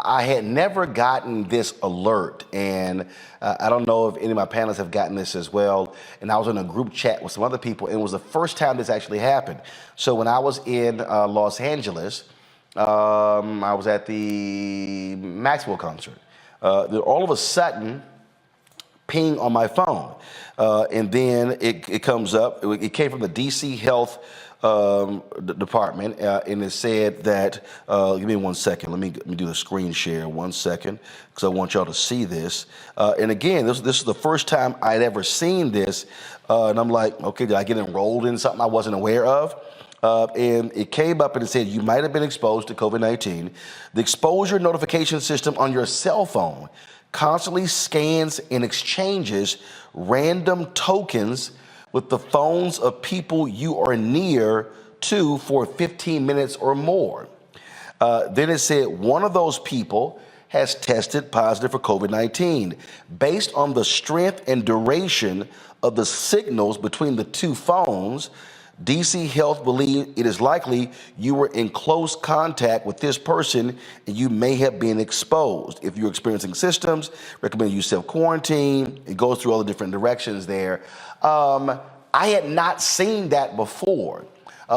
I had never gotten this alert, and I don't know if any of my panelists have gotten this as well. And I was in a group chat with some other people, and it was the first time this actually happened. So when I was in Los Angeles, I was at the Maxwell concert. All of a sudden, ping on my phone, and then it comes up. It came from the DC Health department, and it said that, give me 1 second, let me do the screen share 1 second, because I want y'all to see this. And again, this is the first time I'd ever seen this, and I'm like, okay, did I get enrolled in something I wasn't aware of? And it came up and it said, you might have been exposed to COVID-19. The exposure notification system on your cell phone constantly scans and exchanges random tokens with the phones of people you are near to for 15 minutes or more. Then it said one of those people has tested positive for COVID-19. Based on the strength and duration of the signals between the two phones, DC Health believes it is likely you were in close contact with this person and you may have been exposed. If you're experiencing symptoms, recommend you self-quarantine. It goes through all the different directions there. I had not seen that before.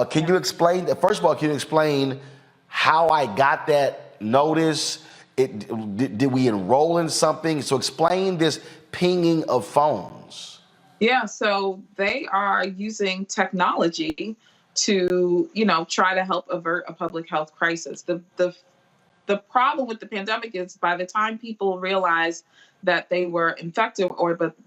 Can you explain that? First of all, can you explain how I got that notice? Did we enroll in something? So explain this pinging of phones. Yeah, so they are using technology to, try to help avert a public health crisis. The problem with the pandemic is by the time people realized that they were infected,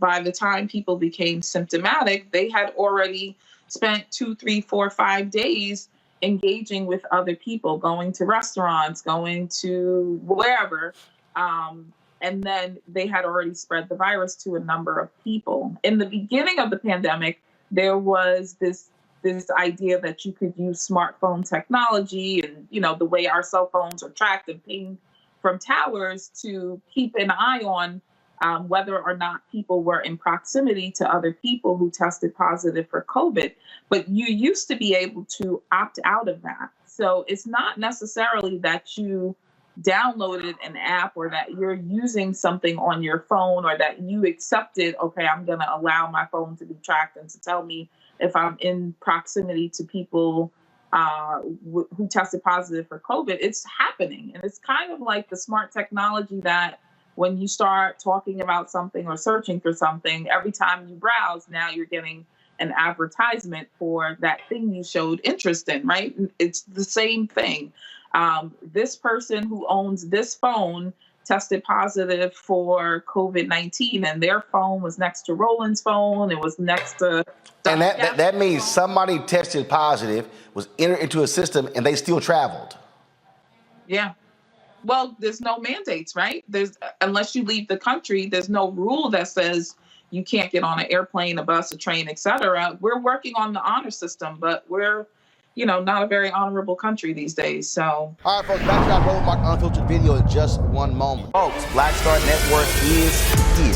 by the time people became symptomatic, they had already spent 2, 3, 4, 5 days engaging with other people, going to restaurants, going to wherever. And then they had already spread the virus to a number of people. In the beginning of the pandemic, there was this idea that you could use smartphone technology and, the way our cell phones are tracked and pinged from towers to keep an eye on whether or not people were in proximity to other people who tested positive for COVID. But you used to be able to opt out of that. So it's not necessarily that you downloaded an app or that you're using something on your phone or that you accepted, okay, I'm going to allow my phone to be tracked and to tell me if I'm in proximity to people who tested positive for COVID. It's happening. And it's kind of like the smart technology that when you start talking about something or searching for something, every time you browse, now you're getting an advertisement for that thing you showed interest in, right? It's the same thing. This person who owns this phone tested positive for COVID-19, and their phone was next to Roland's phone. It was next to... And that means somebody tested positive, was entered into a system, and they still traveled. Yeah. Well, there's no mandates, right? Unless you leave the country, there's no rule that says you can't get on an airplane, a bus, a train, etc. We're working on the honor system, but we're not a very honorable country these days, so. All right, folks, back to our Roland Martin Unfiltered video in just one moment. Folks, Black Star Network is here.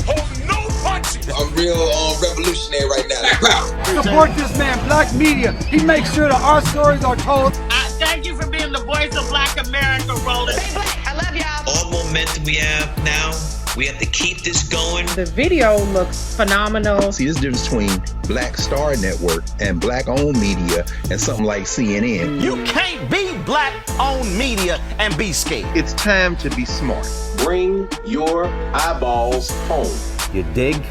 Oh, no punches! I'm real revolutionary right now. Support this man, Black Media. He makes sure that our stories are told. Thank you for being the voice of Black America, Roland. Stay black. I love y'all. All momentum we have now. We have to keep this going. The video looks phenomenal. See, there's a difference between Black Star Network and Black-owned media and something like CNN. You can't be Black-owned media and be scared. It's time to be smart. Bring your eyeballs home. You dig?